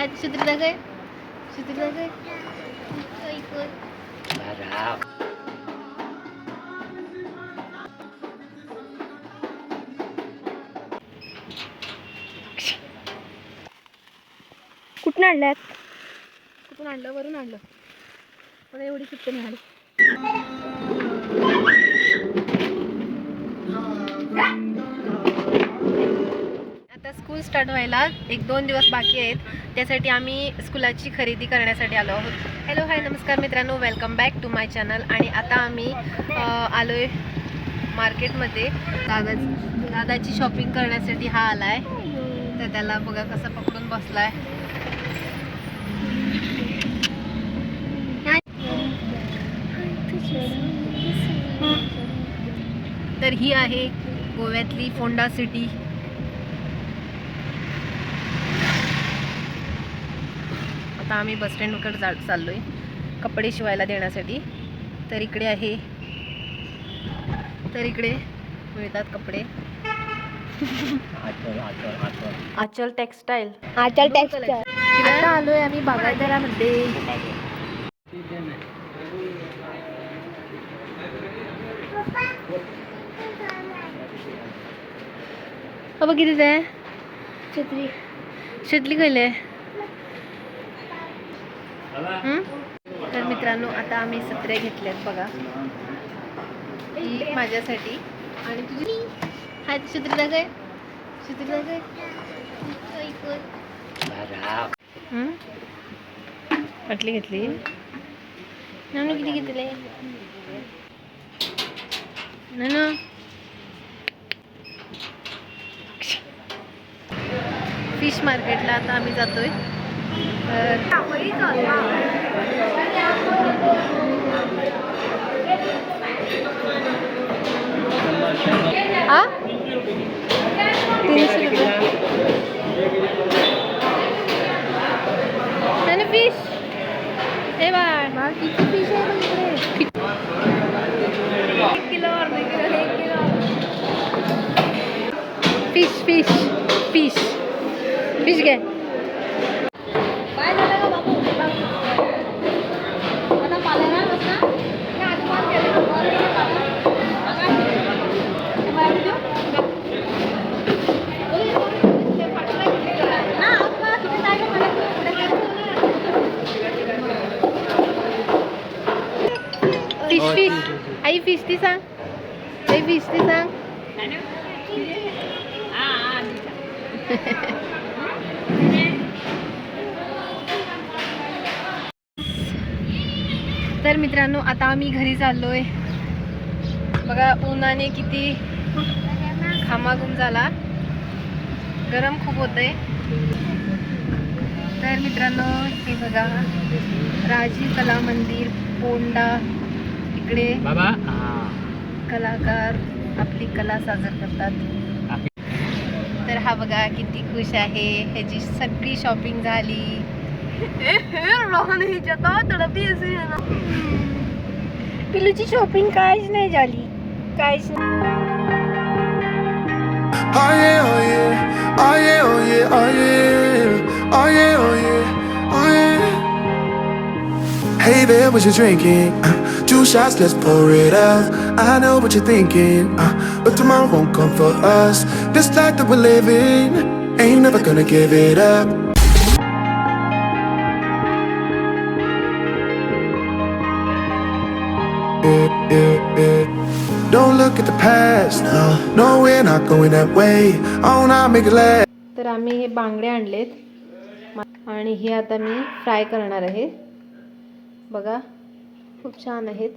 हाय छत्री दाखव, छत्री दाखव. कुठून आणल्यात? कुठून आणलं? वरून आणलं. मला एवढी सुट्टी मिळाली. आता स्कूल स्टार्ट व्हायला 1-2 दिवस बाकी आहेत. त्यासाठी आम्ही स्कूलाची खरेदी करण्यासाठी आलो आहोत. हॅलो हाय नमस्कार मित्रांनो, welcome back to my channel. आणि आता आम्ही आलोय मार्केटमध्ये. दादाची शॉपिंग करण्यासाठी हा आलाय. तर त्याला बघा कसा पकडून बसलाय. तर ही आहे गोव्यातली फोंडा सिटी. आता आम्ही बस स्टँडकडे चाललोय कपडे शिवायला देण्यासाठी. तर इकडे आहे, तर इकडे मिळतात कपडे. आचल टेक्सटाईल. आचल टेक्सटाईल. आता आलोय आम्ही बागायतदारामध्ये. अब किती आहे छत्री शेतली गेले. तर मित्रांनो आता आम्ही सत्र्या घेतल्यात बघा. ही माझ्यासाठी आणि तुझी हाय छत्री दाखव, छत्री दाखव. पटली घेतली. नानू किती घेतले? नानू फिश मार्केटला आता आम्ही जातोय. आ 300 रुपये फिश. हे बाळ किती फिश आहे इकडे. 1 किलो अर्धा kilo 1 kilo fish fish fish fish घे. फिश फिश आई फिश ती सांग. आई फिश ती सांग. तर मित्रांनो आता आम्ही घरी चाललोय. बघा उन्हाने किती घामाघूम झाला. गरम खूप होतंय. तर मित्रांनो हे बघा राजी कला मंदिर फोंडा. इकडे कलाकार आपली कला सादर करतात. तर हा बघा किती खुश आहे. ह्याची सगळी शॉपिंग झाली. पिलूची शॉपिंग काहीच नाही झाली, काहीच नाही. Oh yeah, oh yeah, oh yeah, oh yeah, oh yeah, oh yeah, oh yeah, oh yeah. Hey there, what you drinking? 2 shots, let's pour it out. I know what you're thinking, but tomorrow won't come for us. This life that we're living, ain't never gonna give it up. Don't look at the past, no, we're not going that way. Oh, now make it last. तर आम्ही हे बांगडे आणलेत आणि हे आता मी fry करणार आहे. बघा खूप छान आहेत.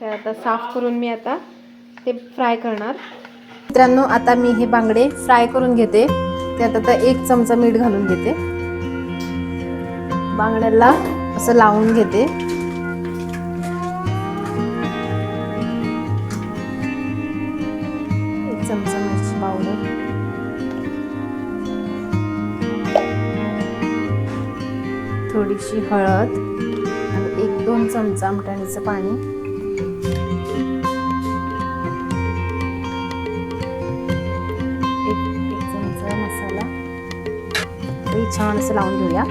ते आता साफ करून मी आता ते फ्राय करणार. मित्रांनो आता मी हे बांगडे फ्राय करून घेते. त्यात आता 1 चमचा मीठ घालून घेते. बांगड्याला असं लावून घेते. चमचा मिरची पावडर, थोडीशी हळद आणि 1-2 चमचा आमटाणीचं पाणी. एक चमचा मसाला. मस्तपैकी छान असं लावून घेऊया.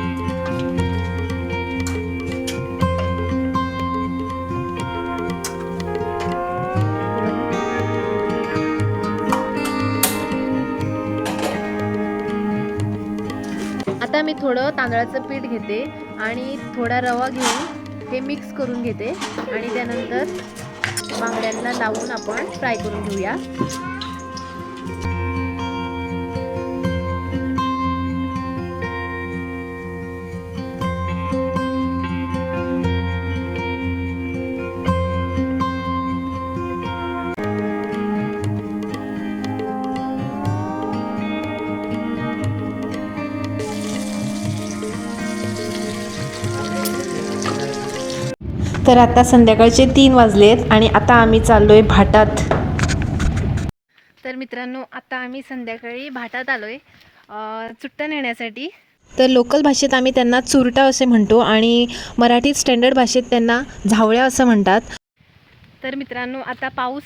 आता मी थोडं तांदळाचं पीठ घेते आणि थोडा रवा घेऊन हे मिक्स करून घेते आणि त्यानंतर बांगड्यांना लावून आपण फ्राय करून घेऊया. तर आता संध्याकाळचे 3 वाजलेत आणि आता आम्ही चाललोय भाटात. तर मित्रांनो, आता आम्ही संध्याकाळी भाटात आलोय चुट्टा नेण्यासाठी. तर लोकल भाषेत आम्ही त्यांना चुरटा असे म्हणतो आणि मराठीत स्टँडर्ड भाषेत त्यांना झावळ्या असं म्हणतात. तर मित्रांनो, आता पाऊस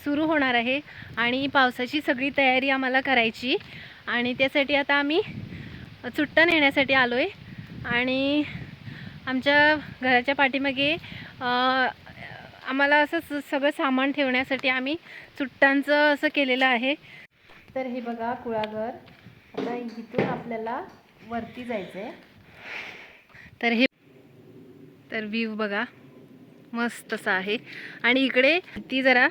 सुरू होणार आहे आणि पावसाची सगळी तयारी आम्हाला करायची आणि त्यासाठी आता आम्ही चुट्टा नेण्यासाठी आलोय. आणि आमच्या घराच्या पाठीमागे आम्हाला असं सगळं सामान ठेवण्यासाठी आम्ही चुट्टांचं असं केलेलं आहे. तर हे बघा कुळागर. आता इथून आपल्याला वरती जायचं आहे. तर व्ह्यू बघा मस्त असं आहे आणि इकडे ती जरा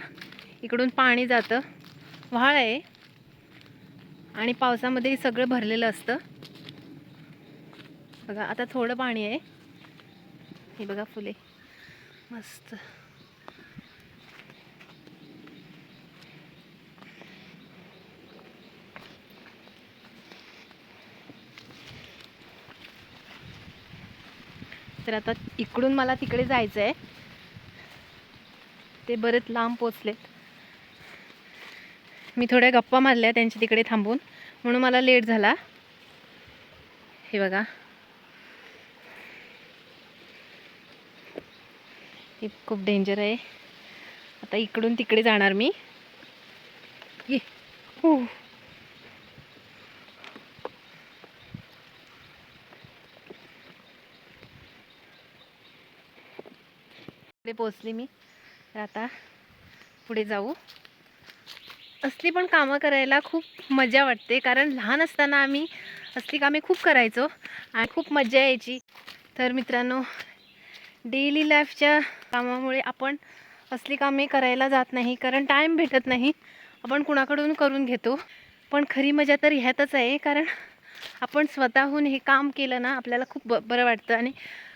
इकडून पाणी जातं, व्हाळ आहे आणि पावसामध्ये सगळं भरलेलं असतं. बघा आता थोडं पाणी आहे. हे बघा फुले मस्त. तर आता इकडून मला तिकडे जायचं आहे. ते बरेच लांब पोचलेत. मी थोड्या गप्पा मारल्या त्यांच्या तिकडे थांबून, म्हणून मला लेट झाला. हे बघा हे खूप डेंजर आहे. आता इकडून तिकडे जाणार मी. ये हो. पुढे पोचले मी. तर आता पुढे जाऊ. असली पण कामं करायला खूप मजा वाटते, कारण लहान असताना आम्ही असली कामे खूप करायचो आणि खूप मजा यायची. तर मित्रांनो, डेली लाईफच्या कामामुळे आपण असली कामे करायला जात नाही, कारण टाईम भेटत नाही. आपण कुणाकडून करून घेतो. पण खरी मजा तर ह्यातच आहे, कारण आपण स्वतःहून हे काम केलं ना, आपल्याला खूप बरं वाटतं आणि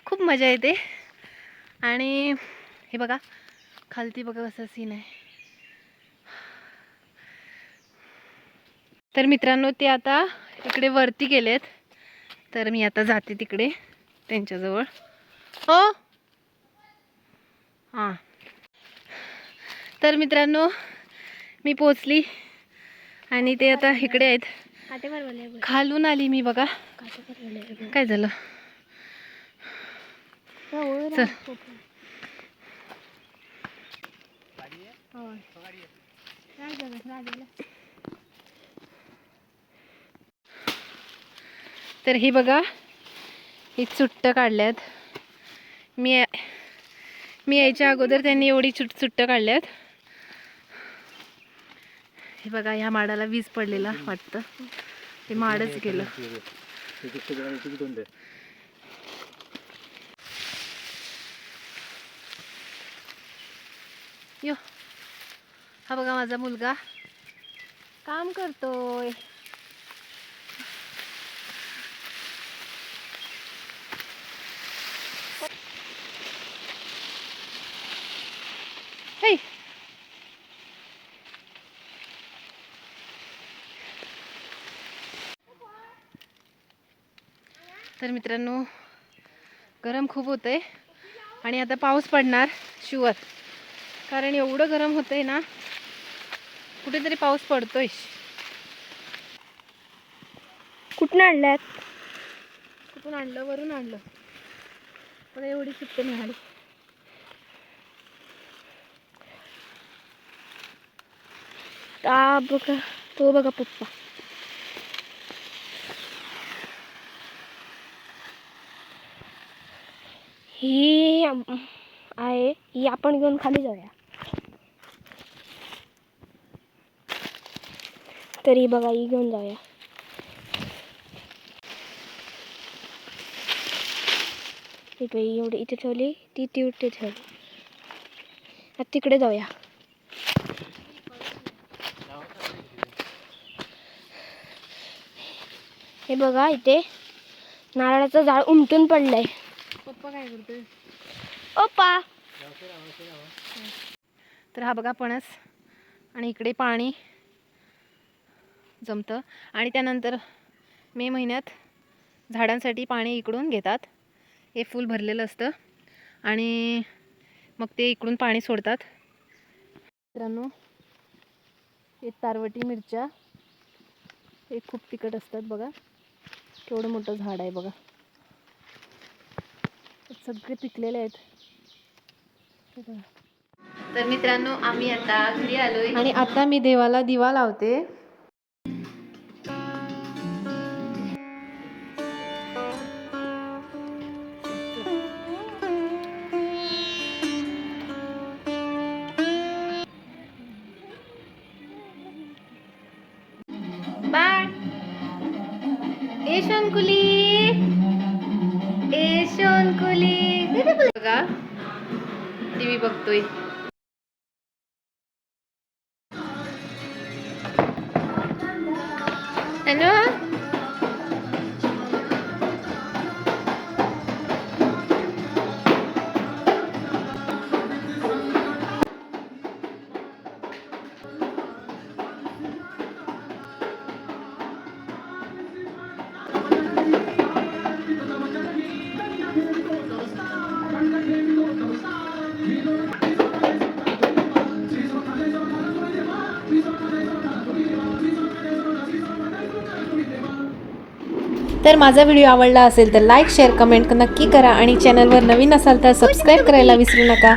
खूप मजा येते. आणि हे बघा खालती बघा कसं सीन आहे. तर मित्रांनो, ते आता इकडे वरती गेलेत. तर मी आता जाते तिकडे त्यांच्याजवळ. हो हां. तर मित्रांनो, मी पोचली आणि ते आता इकडे आहेत. खालून आली मी बघा. काय झालं चल. तर ही बघा ही चुट्ट काढल्यात. मी यायच्या अगोदर त्यांनी एवढी चुट्ट काढल्यात. हे बघा ह्या माडाला वीज पडलेला वाटतं. ते माडच गेलं. यो हा बघा माझा मुलगा काम करतोय. हे तर मित्रांनो, गरम खूप होतंय आणि आता पाऊस पडणार शुअर, कारण एवढं गरम होतंय ना. कुठेतरी पाऊस पडतोय. कुठून आणल्यात? कुठून आणलं? वरून आणलं. मला एवढी सुट्टी मिळाली. बघा तो बघा पप्पा. ही आहे, ही आपण घेऊन खाली जाऊया. तरी बघा, ही घेऊन जाऊया. एवढी इथे ठेवली, ती इथे ठेवली. आता तिकडे जाऊया. हे बघा, इथे नारळाचं झाड उमटून पडलंय. पप्पा काय करतोय? ओप्पा. तर हा बघा फणस, आणि इकडे पाणी जमतं आणि त्यानंतर मे महिन्यात झाडांसाठी पाणी इकडून घेतात. हे फूल भरलेलं असतं आणि मग ते इकडून पाणी सोडतात. मित्रांनो, हे तारवटी मिरच्या, हे खूप तिखट असतात. बघा केवढं मोठं झाड आहे बघा. सगळे पिकलेले आहेत. तर मित्रांनो, आम्ही आता घरी आलोय आणि आता मी देवाला दिवा लावते. बाय. ए शोनकुली, ए शोनकुली. बघा टीव्ही बघतोय. हॅलो. तर माझा व्हिडिओ आवडला असेल तर लाईक शेअर कमेंट नक्की करा आणि चॅनलवर नवीन असाल तर सबस्क्राईब करायला विसरू नका.